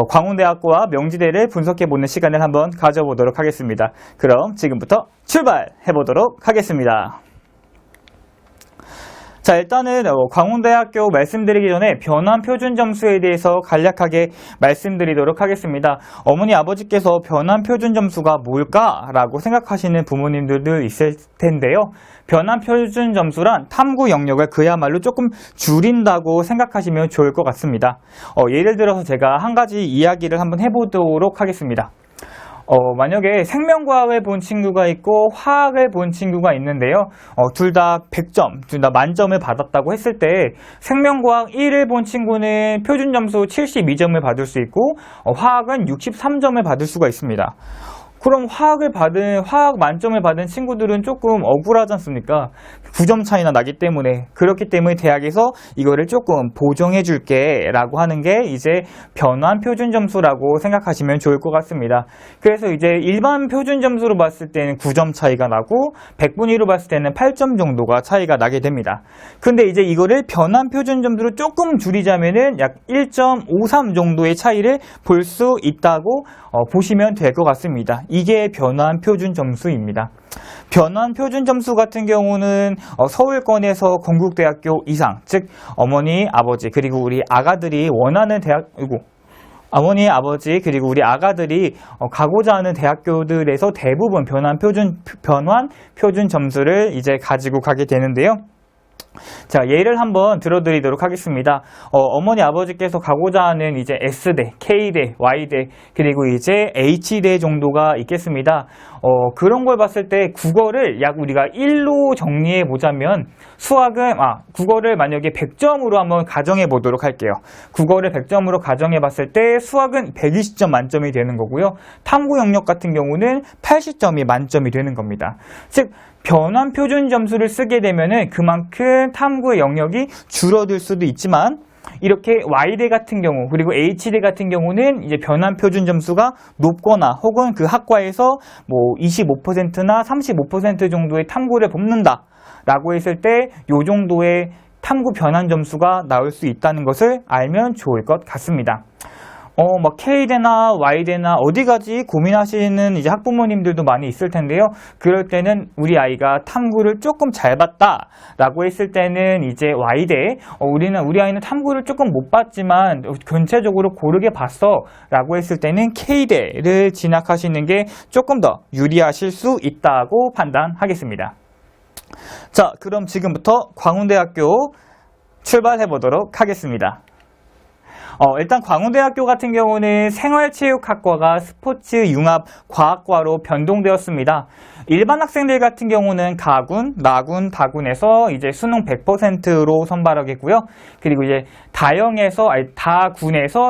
광운대학교와 명지대를 분석해보는 시간을 한번 가져보도록 하겠습니다. 그럼 지금부터 출발해보도록 하겠습니다. 자, 일단은 광운대학교 말씀드리기 전에 변환 표준 점수에 대해서 간략하게 말씀드리도록 하겠습니다. 어머니 아버지께서 변환 표준 점수가 뭘까라고 생각하시는 부모님들도 있을 텐데요. 변환 표준 점수란 탐구 영역을 그야말로 조금 줄인다고 생각하시면 좋을 것 같습니다. 예를 들어서 제가 한 가지 이야기를 한번 해보도록 하겠습니다. 만약에 생명과학을 본 친구가 있고 화학을 본 친구가 있는데요. 둘 다 100점, 둘 다 만점을 받았다고 했을 때 생명과학 1을 본 친구는 표준 점수 72점을 받을 수 있고 화학은 63점을 받을 수가 있습니다. 그럼 화학 만점을 받은 친구들은 조금 억울하지 않습니까? 9점 차이나 나기 때문에. 그렇기 때문에 대학에서 이거를 조금 보정해 줄게 라고 하는 게 이제 변환 표준 점수라고 생각하시면 좋을 것 같습니다. 그래서 이제 일반 표준 점수로 봤을 때는 9점 차이가 나고 100분위로 봤을 때는 8점 정도가 차이가 나게 됩니다. 근데 이제 이거를 변환 표준 점수로 조금 줄이자면은 약 1.53 정도의 차이를 볼 수 있다고 보시면 될 것 같습니다. 이게 변환 표준 점수입니다. 변환 표준 점수 같은 경우는 서울권에서 건국대학교 이상, 즉 어머니, 아버지 그리고 우리 아가들이 원하는 어머니, 아버지 그리고 우리 아가들이 가고자 하는 대학교들에서 대부분 변환 표준 점수를 이제 가지고 가게 되는데요. 자, 예를 한번 들어드리도록 하겠습니다. 어머니 아버지께서 가고자 하는 이제 S대, K대, Y대, 그리고 이제 H대 정도가 있겠습니다. 그런 걸 봤을 때 국어를 약 우리가 1로 정리해 보자면 국어를 만약에 100점으로 한번 가정해 보도록 할게요. 국어를 100점으로 가정해 봤을 때 수학은 120점 만점이 되는 거고요. 탐구 영역 같은 경우는 80점이 만점이 되는 겁니다. 즉, 변환 표준 점수를 쓰게 되면은 그만큼 탐구의 영역이 줄어들 수도 있지만 이렇게 Y대 같은 경우 그리고 H대 같은 경우는 이제 변환 표준 점수가 높거나 혹은 그 학과에서 뭐 25%나 35% 정도의 탐구를 뽑는다 라고 했을 때 요 정도의 탐구 변환 점수가 나올 수 있다는 것을 알면 좋을 것 같습니다. K대나 Y대나 어디 가지 고민하시는 이제 학부모님들도 많이 있을 텐데요. 그럴 때는 우리 아이가 탐구를 조금 잘 봤다 라고 했을 때는 이제 Y대, 우리 아이는 탐구를 조금 못 봤지만 전체적으로 고르게 봤어 라고 했을 때는 K대를 진학하시는 게 조금 더 유리하실 수 있다고 판단하겠습니다. 자, 그럼 지금부터 광운대학교 출발해 보도록 하겠습니다. 일단 광운대학교 같은 경우는 생활체육학과가 스포츠융합과학과로 변동되었습니다. 일반 학생들 같은 경우는 가군, 나군, 다군에서 이제 수능 100%로 선발하겠고요. 그리고 이제 다군에서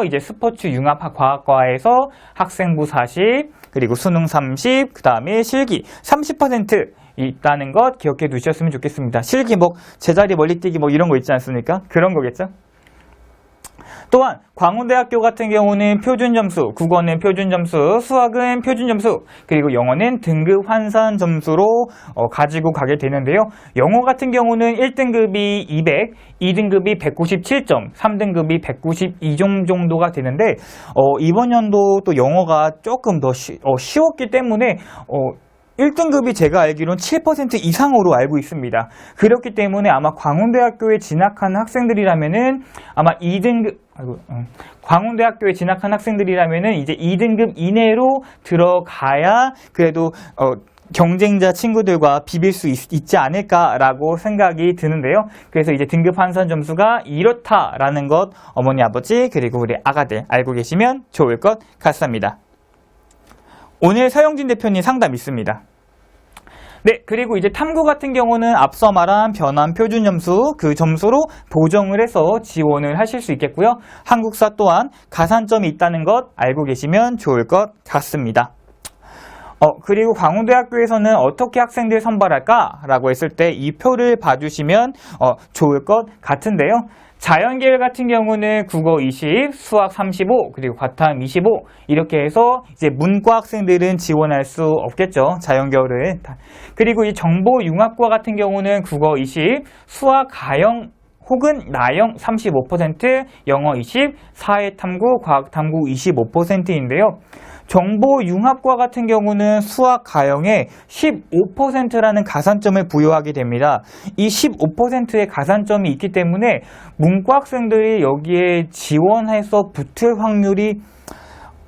이제 스포츠융합과학과에서 학생부 40, 그리고 수능 30, 그 다음에 실기 30% 있다는 것 기억해 두셨으면 좋겠습니다. 실기 제자리 멀리뛰기 이런 거 있지 않습니까? 그런 거겠죠? 또한 광운대학교 같은 경우는 표준점수, 국어는 표준점수, 수학은 표준점수, 그리고 영어는 등급 환산 점수로 가지고 가게 되는데요. 영어 같은 경우는 1등급이 200, 2등급이 197점, 3등급이 192점 정도가 되는데 이번 연도 또 영어가 조금 더 쉬웠기 때문에 1등급이 제가 알기로는 7% 이상으로 알고 있습니다. 그렇기 때문에 아마 광운대학교에 진학한 학생들이라면은 아마 광운대학교에 진학한 학생들이라면은 이제 2등급 이내로 들어가야 그래도 경쟁자 친구들과 비빌 수 있지 않을까라고 생각이 드는데요. 그래서 이제 등급 환산 점수가 이렇다라는 것 어머니 아버지 그리고 우리 아가들 알고 계시면 좋을 것 같습니다. 오늘 서영진 대표님 상담 있습니다. 네, 그리고 이제 탐구 같은 경우는 앞서 말한 변환 표준 점수, 그 점수로 보정을 해서 지원을 하실 수 있겠고요. 한국사 또한 가산점이 있다는 것 알고 계시면 좋을 것 같습니다. 그리고 광운대학교에서는 어떻게 학생들 선발할까라고 했을 때 이 표를 봐주시면 좋을 것 같은데요. 자연계열 같은 경우는 국어 20, 수학 35, 그리고 과탐 25 이렇게 해서 이제 문과 학생들은 지원할 수 없겠죠. 자연계열은. 그리고 이 정보융합과 같은 경우는 국어 20, 수학 가형 혹은 나영 35%, 영어 20, 사회탐구, 과학탐구 25%인데요. 정보융합과 같은 경우는 수학 가형에 15%라는 가산점을 부여하게 됩니다. 이 15%의 가산점이 있기 때문에 문과 학생들이 여기에 지원해서 붙을 확률이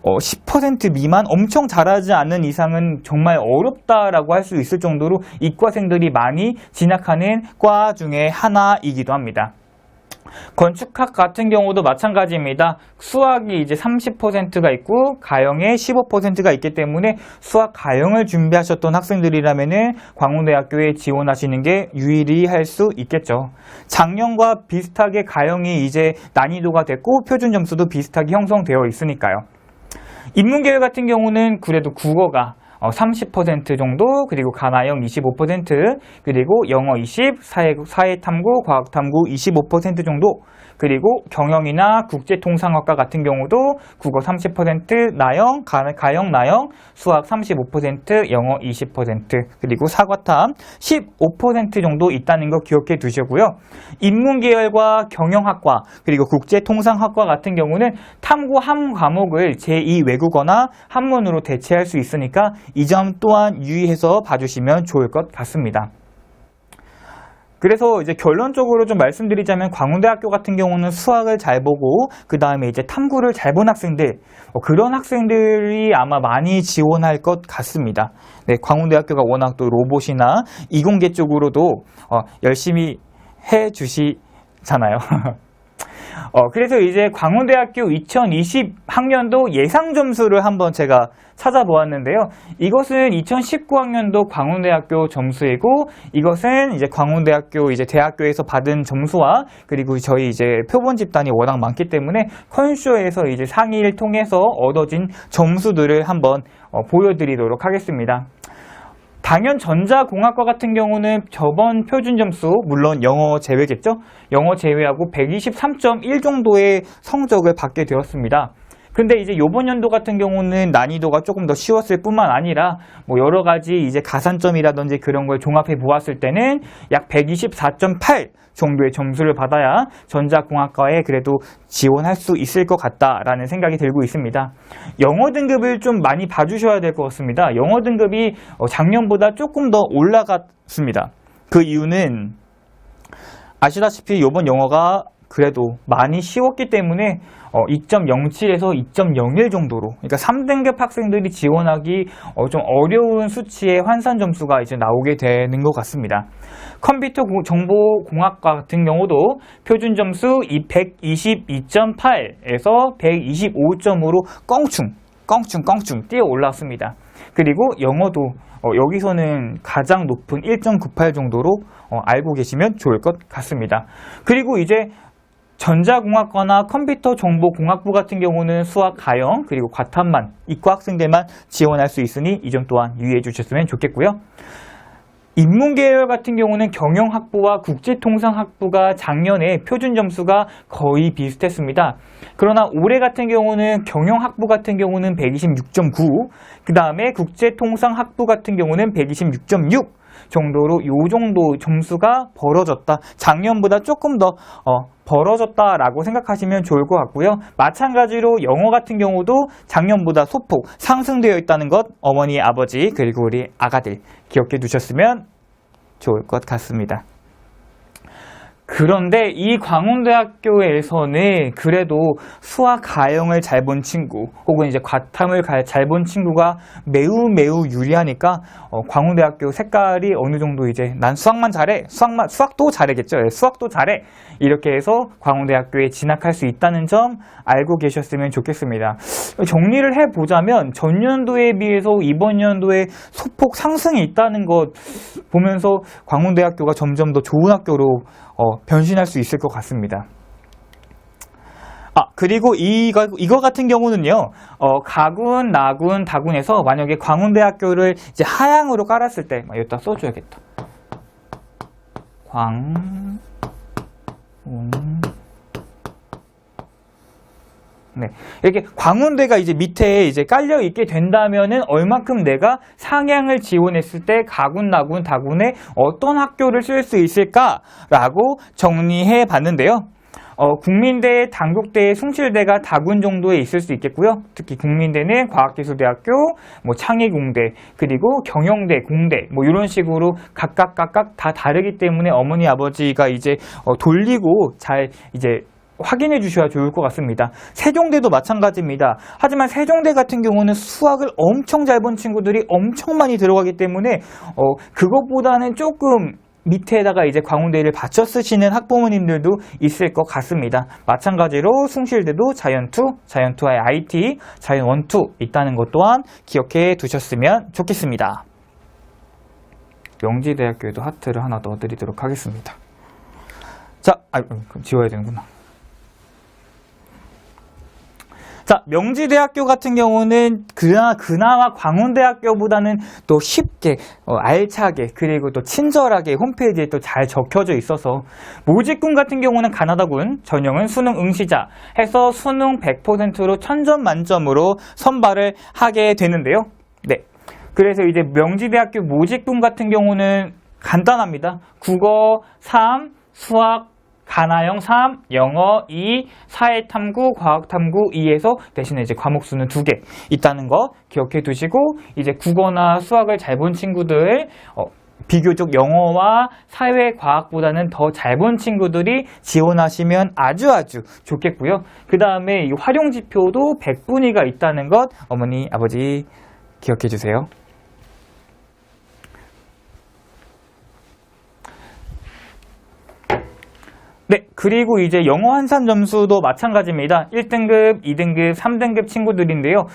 10% 미만, 엄청 잘하지 않는 이상은 정말 어렵다라고 할 수 있을 정도로 이과생들이 많이 진학하는 과 중에 하나이기도 합니다. 건축학 같은 경우도 마찬가지입니다. 수학이 이제 30%가 있고 가형에 15%가 있기 때문에 수학 가형을 준비하셨던 학생들이라면은 광운대학교에 지원하시는 게 유리할 수 있겠죠. 작년과 비슷하게 가형이 이제 난이도가 됐고 표준 점수도 비슷하게 형성되어 있으니까요. 인문계열 같은 경우는 그래도 국어가 30% 정도, 그리고 가나형 25%, 그리고 영어 20, 사회탐구, 과학탐구 25% 정도, 그리고 경영이나 국제통상학과 같은 경우도 국어 30%, 나형, 가형, 나형, 수학 35%, 영어 20%, 그리고 사과탐 15% 정도 있다는 거 기억해 두시고요. 인문계열과 경영학과, 그리고 국제통상학과 같은 경우는 탐구 한 과목을 제2 외국어나 한문으로 대체할 수 있으니까 이 점 또한 유의해서 봐주시면 좋을 것 같습니다. 그래서 이제 결론적으로 좀 말씀드리자면 광운대학교 같은 경우는 수학을 잘 보고 그 다음에 이제 탐구를 잘 본 학생들, 그런 학생들이 아마 많이 지원할 것 같습니다. 네, 광운대학교가 워낙 또 로봇이나 이공계 쪽으로도 열심히 해주시잖아요. 그래서 이제 광운대학교 2020 학년도 예상 점수를 한번 제가 찾아보았는데요. 이것은 2019학년도 광운대학교 점수이고, 이것은 이제 광운대학교 이제 대학교에서 받은 점수와, 그리고 저희 이제 표본 집단이 워낙 많기 때문에 컨쇼에서 이제 상의를 통해서 얻어진 점수들을 한번 보여드리도록 하겠습니다. 당연 전자공학과 같은 경우는 저번 표준 점수, 물론 영어 제외겠죠? 영어 제외하고 123.1 정도의 성적을 받게 되었습니다. 근데 이제 요번 연도 같은 경우는 난이도가 조금 더 쉬웠을 뿐만 아니라 뭐 여러 가지 이제 가산점이라든지 그런 걸 종합해 보았을 때는 약 124.8 정도의 점수를 받아야 전자공학과에 그래도 지원할 수 있을 것 같다라는 생각이 들고 있습니다. 영어 등급을 좀 많이 봐주셔야 될 것 같습니다. 영어 등급이 작년보다 조금 더 올라갔습니다. 그 이유는 아시다시피 이번 영어가 그래도 많이 쉬웠기 때문에 2.07에서 2.01 정도로, 그러니까 3등급 학생들이 지원하기 좀 어려운 수치의 환산 점수가 이제 나오게 되는 것 같습니다. 컴퓨터 정보공학과 같은 경우도 표준 점수 122.8에서 125점으로 껑충 뛰어 올랐습니다. 그리고 영어도 여기서는 가장 높은 1.98 정도로 알고 계시면 좋을 것 같습니다. 그리고 이제 전자공학과나 컴퓨터정보공학부 같은 경우는 수학 가형 그리고 과탐만, 이과 학생들만 지원할 수 있으니 이 점 또한 유의해 주셨으면 좋겠고요. 인문계열 같은 경우는 경영학부와 국제통상학부가 작년에 표준 점수가 거의 비슷했습니다. 그러나 올해 같은 경우는 경영학부 같은 경우는 126.9, 그 다음에 국제통상학부 같은 경우는 126.6 정도로 요 정도 점수가 벌어졌다. 작년보다 조금 더 벌어졌다라고 생각하시면 좋을 것 같고요. 마찬가지로 영어 같은 경우도 작년보다 소폭 상승되어 있다는 것 어머니, 아버지 그리고 우리 아가들 기억해 두셨으면 좋을 것 같습니다. 그런데 이 광운대학교에서는 그래도 수학 가형을 잘 본 친구 혹은 이제 과탐을 잘 본 친구가 매우 유리하니까 광운대학교 색깔이 어느 정도 이제 난 수학만 잘해, 수학도 잘하겠죠. 수학도 잘해 이렇게 해서 광운대학교에 진학할 수 있다는 점 알고 계셨으면 좋겠습니다. 정리를 해보자면 전년도에 비해서 이번 연도에 소폭 상승이 있다는 것 보면서 광운대학교가 점점 더 좋은 학교로 변신할 수 있을 것 같습니다. 그리고 이거 같은 경우는요, 가군, 나군, 다군에서 만약에 광운대학교를 이제 하향으로 깔았을 때, 여기다 써줘야겠다. 네. 이렇게 광운대가 이제 밑에 이제 깔려 있게 된다면은 얼만큼 내가 상향을 지원했을 때 가군, 나군, 다군에 어떤 학교를 쓸 수 있을까라고 정리해 봤는데요. 국민대, 단국대, 숭실대가 다군 정도에 있을 수 있겠고요. 특히 국민대는 과학기술대학교, 뭐 창의공대, 그리고 경영대, 공대, 뭐 이런 식으로 각각 다 다르기 때문에 어머니, 아버지가 이제 돌리고 잘 이제 확인해 주셔야 좋을 것 같습니다. 세종대도 마찬가지입니다. 하지만 세종대 같은 경우는 수학을 엄청 잘 본 친구들이 엄청 많이 들어가기 때문에 그것보다는 조금 밑에다가 이제 광운대를 받쳐 쓰시는 학부모님들도 있을 것 같습니다. 마찬가지로 숭실대도 자연2, 자연2의 IT, 자연1, 2 있다는 것 또한 기억해 두셨으면 좋겠습니다. 명지대학교에도 하트를 하나 넣어드리도록 하겠습니다. 자, 그럼 지워야 되는구나. 자, 명지대학교 같은 경우는 그나마 광운대학교보다는 또 쉽게, 알차게, 그리고 또 친절하게 홈페이지에 또 잘 적혀져 있어서 모직군 같은 경우는 가나다군, 전형은 수능 응시자 해서 수능 100%로 1000점 만점으로 선발을 하게 되는데요. 네. 그래서 이제 명지대학교 모직군 같은 경우는 간단합니다. 국어 3, 수학 가나형 3, 영어 2, 사회탐구, 과학탐구 2에서 대신에 이제 과목 수는 2개 있다는 거 기억해 두시고, 이제 국어나 수학을 잘 본 친구들, 비교적 영어와 사회과학보다는 더 잘 본 친구들이 지원하시면 아주 좋겠고요. 그 다음에 이 활용지표도 100분위가 있다는 것 어머니, 아버지 기억해 주세요. 네, 그리고 이제 영어 환산 점수도 마찬가지입니다. 1등급, 2등급, 3등급 친구들인데요.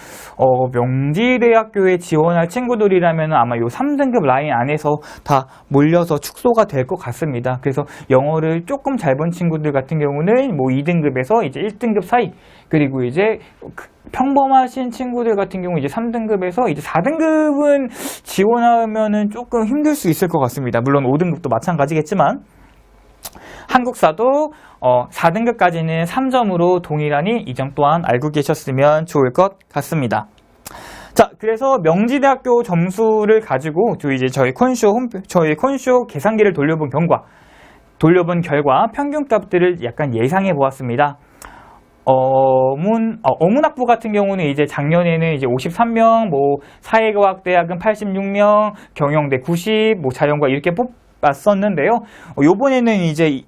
명지대학교에 지원할 친구들이라면 아마 요 3등급 라인 안에서 다 몰려서 축소가 될 것 같습니다. 그래서 영어를 조금 잘 본 친구들 같은 경우는 뭐 2등급에서 이제 1등급 사이, 그리고 이제 평범하신 친구들 같은 경우 이제 3등급에서 이제 4등급은 지원하면은 조금 힘들 수 있을 것 같습니다. 물론 5등급도 마찬가지겠지만, 한국사도 4등급까지는 3점으로 동일하니 이 점 또한 알고 계셨으면 좋을 것 같습니다. 자, 그래서 명지대학교 점수를 가지고 저희 콘쇼 계산기를 돌려본 결과 평균값들을 약간 예상해 보았습니다. 어문학부 같은 경우는 이제 작년에는 이제 53명, 뭐 사회과학대학은 86명, 경영대 90, 뭐 자연과 이렇게 뽑았었는데요. 요번에는 이제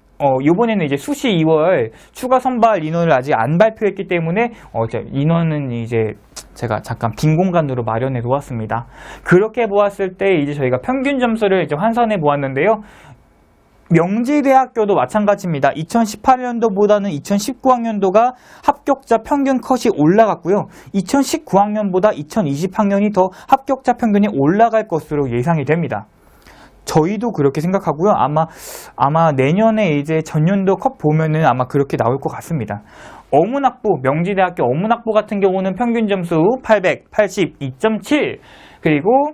수시 2월 추가 선발 인원을 아직 안 발표했기 때문에 인원은 이제 제가 잠깐 빈 공간으로 마련해 놓았습니다. 그렇게 보았을 때 이제 저희가 평균 점수를 이제 환산해 보았는데요. 명지대학교도 마찬가지입니다. 2018년도보다는 2019학년도가 합격자 평균 컷이 올라갔고요. 2019학년보다 2020학년이 더 합격자 평균이 올라갈 것으로 예상이 됩니다. 저희도 그렇게 생각하고요. 아마 내년에 이제 전년도 컷 보면은 아마 그렇게 나올 것 같습니다. 어문학부, 명지대학교 어문학부 같은 경우는 평균 점수 882.7, 그리고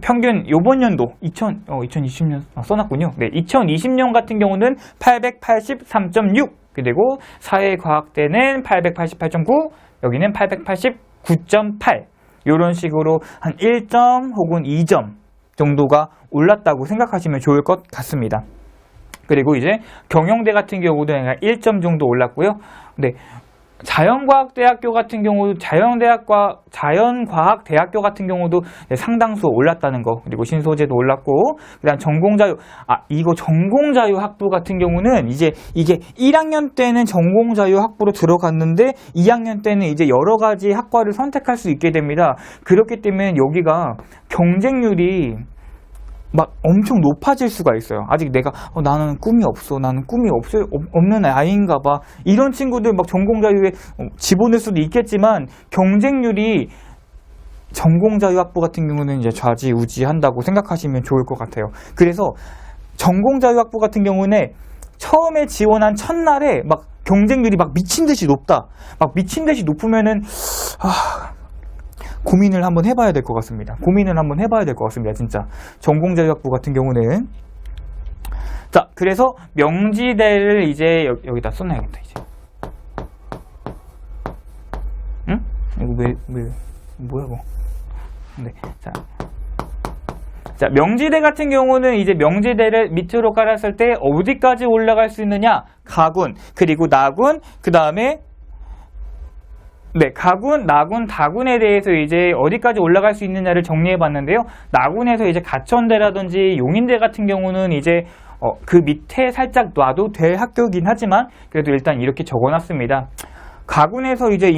평균 요번 연도 2020년 써놨군요. 네, 2020년 같은 경우는 883.6, 그리고 사회과학대는 888.9, 여기는 889.8, 이런 식으로 한 1점 혹은 2점 정도가 올랐다고 생각하시면 좋을 것 같습니다. 그리고 이제 경영대 같은 경우도 1점 정도 올랐고요. 네, 자연과학대학교 같은 경우, 자연과학대학교 같은 경우도 상당수 올랐다는 거, 그리고 신소재도 올랐고, 그다음 전공자유학부 같은 경우는 이제 이게 1학년 때는 전공자유학부로 들어갔는데 2학년 때는 이제 여러 가지 학과를 선택할 수 있게 됩니다. 그렇기 때문에 여기가 경쟁률이 막 엄청 높아질 수가 있어요. 아직 내가 나는 꿈이 없는 아이인가 봐, 이런 친구들 막 전공자유에 집어넣을 수도 있겠지만, 경쟁률이 전공자유학부 같은 경우는 이제 좌지우지한다고 생각하시면 좋을 것 같아요. 그래서 전공자유학부 같은 경우는 처음에 지원한 첫날에 막 경쟁률이 막 미친 듯이 높다. 막 미친 듯이 높으면은 고민을 한번 해봐야 될 것 같습니다. 진짜. 전공자유학부 같은 경우는. 자, 그래서 명지대를 이제 여기다 써놔야겠다, 이제. 이거 뭐야, 이거. 네. 자, 명지대 같은 경우는 이제 명지대를 밑으로 깔았을 때 어디까지 올라갈 수 있느냐? 가군, 그리고 나군, 그 다음에 네, 가군, 나군, 다군에 대해서 이제 어디까지 올라갈 수 있느냐를 정리해 봤는데요. 나군에서 이제 가천대라든지 용인대 같은 경우는 이제 그 밑에 살짝 놔도 될 학교이긴 하지만 그래도 일단 이렇게 적어 놨습니다. 가군에서 이제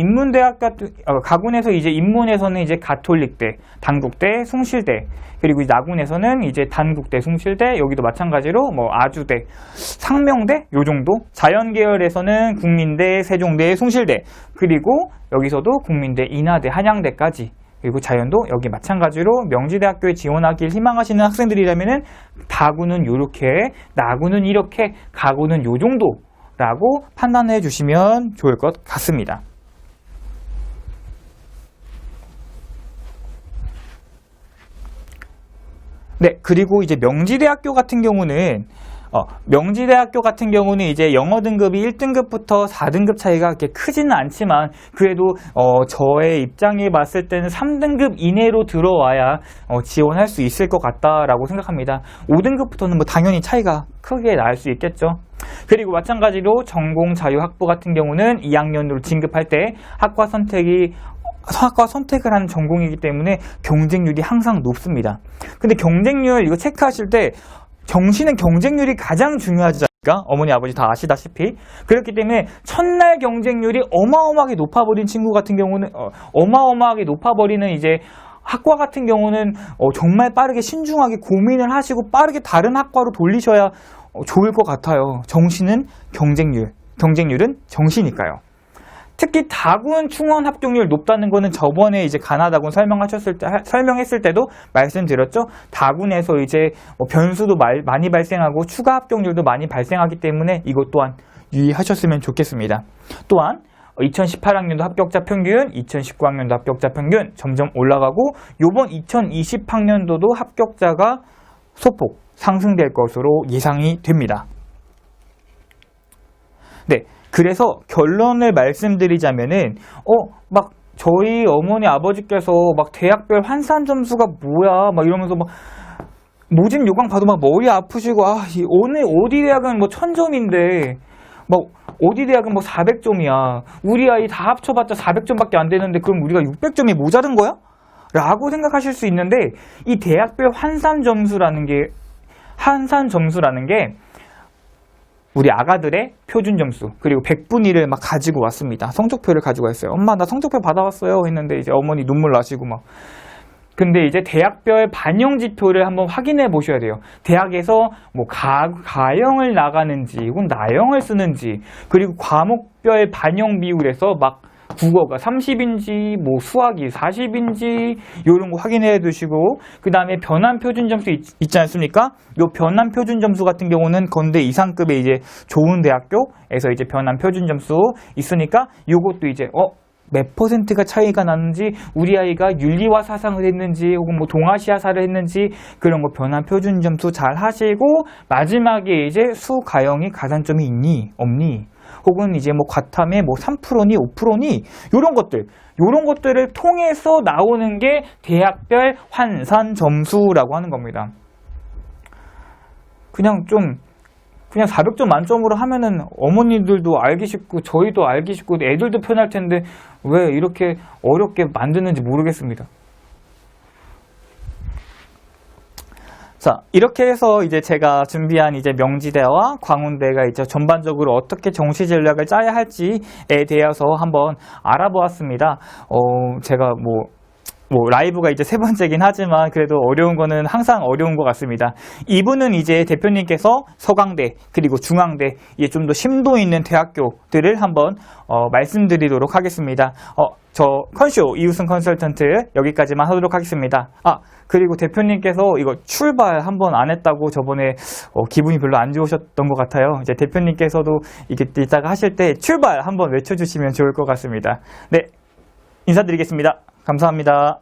가군에서 이제 인문에서는 이제 가톨릭대, 단국대, 숭실대, 그리고 나군에서는 이제 단국대, 숭실대, 여기도 마찬가지로 뭐 아주대, 상명대 요 정도. 자연계열에서는 국민대, 세종대, 숭실대, 그리고 여기서도 국민대, 인하대, 한양대까지. 그리고 자연도 여기 마찬가지로 명지대학교에 지원하길 희망하시는 학생들이라면은 다군은 요렇게, 나군은 이렇게, 가군은 요 정도 라고 판단해 주시면 좋을 것 같습니다. 네, 그리고 이제 명지대학교 같은 경우는 이제 영어 등급이 1등급부터 4등급 차이가 그렇게 크지는 않지만 그래도 저의 입장에 봤을 때는 3등급 이내로 들어와야 지원할 수 있을 것 같다라고 생각합니다. 5등급부터는 뭐 당연히 차이가 크게 날 수 있겠죠. 그리고 마찬가지로 전공 자유학부 같은 경우는 2학년으로 진급할 때 학과 선택을 하는 전공이기 때문에 경쟁률이 항상 높습니다. 근데 경쟁률 이거 체크하실 때 정시는 경쟁률이 가장 중요하지 않습니까? 어머니 아버지 다 아시다시피. 그렇기 때문에 첫날 경쟁률이 어마어마하게 높아버린 친구 같은 경우는 어마어마하게 높아버리는 이제 학과 같은 경우는 정말 빠르게 신중하게 고민을 하시고 빠르게 다른 학과로 돌리셔야 좋을 것 같아요. 정시는 경쟁률은 정시니까요. 특히 다군 충원 합격률 높다는 거는 저번에 이제 가나다군 설명했을 때도 말씀드렸죠. 다군에서 이제 변수도 많이 발생하고 추가 합격률도 많이 발생하기 때문에 이것 또한 유의하셨으면 좋겠습니다. 또한 2018학년도 합격자 평균, 2019학년도 합격자 평균 점점 올라가고 요번 2020학년도도 합격자가 소폭 상승될 것으로 예상이 됩니다. 네. 그래서 결론을 말씀드리자면은 막 저희 어머니 아버지께서 막 대학별 환산 점수가 뭐야 막 이러면서 막 모집 요강 봐도 막 머리 아프시고 오늘 어디 대학은 뭐 1000점인데 막 어디 대학은 뭐 400점이야. 우리 아이 다 합쳐봤자 400점밖에 안 되는데 그럼 우리가 600점이 모자른 거야? 라고 생각하실 수 있는데 이 대학별 환산 점수라는 게 우리 아가들의 표준 점수 그리고 100분위를 막 가지고 왔습니다. 성적표를 가지고 왔어요. 엄마 나 성적표 받아왔어요 했는데 이제 어머니 눈물 나시고 막. 근데 이제 대학별 반영 지표를 한번 확인해 보셔야 돼요. 대학에서 뭐 가형을 나가는지 혹은 나형을 쓰는지 그리고 과목별 반영 비율에서 막 국어가 30인지 뭐 수학이 40인지 이런 거 확인해 두시고 그 다음에 변환 표준 점수 있지 않습니까? 요 변환 표준 점수 같은 경우는 건대 이상급의 이제 좋은 대학교에서 이제 변환 표준 점수 있으니까 요것도 이제 몇 퍼센트가 차이가 나는지 우리 아이가 윤리와 사상을 했는지 혹은 뭐 동아시아사를 했는지 그런 거 변환 표준 점수 잘 하시고 마지막에 이제 수 가형이 가산점이 있니 없니 혹은 이제 뭐 과탐에 뭐 3%니 5%니 요런 것들을 통해서 나오는 게 대학별 환산 점수라고 하는 겁니다. 그냥 400점 만점으로 하면은 어머니들도 알기 쉽고 저희도 알기 쉽고 애들도 편할 텐데 왜 이렇게 어렵게 만드는지 모르겠습니다. 자, 이렇게 해서 이제 제가 준비한 이제 명지대와 광운대가 이제 전반적으로 어떻게 정시 전략을 짜야 할지에 대해서 한번 알아보았습니다. 제가 라이브가 이제 3번째긴 하지만 그래도 어려운 거는 항상 어려운 것 같습니다. 이분은 이제 대표님께서 서강대 그리고 중앙대 이제 좀 더 심도 있는 대학교들을 한번 말씀드리도록 하겠습니다. 저 컨쇼 이우승 컨설턴트 여기까지만 하도록 하겠습니다. 그리고 대표님께서 이거 출발 한번 안 했다고 저번에 기분이 별로 안 좋으셨던 것 같아요. 이제 대표님께서도 이따가 하실 때 출발 한번 외쳐주시면 좋을 것 같습니다. 네, 인사드리겠습니다. 감사합니다.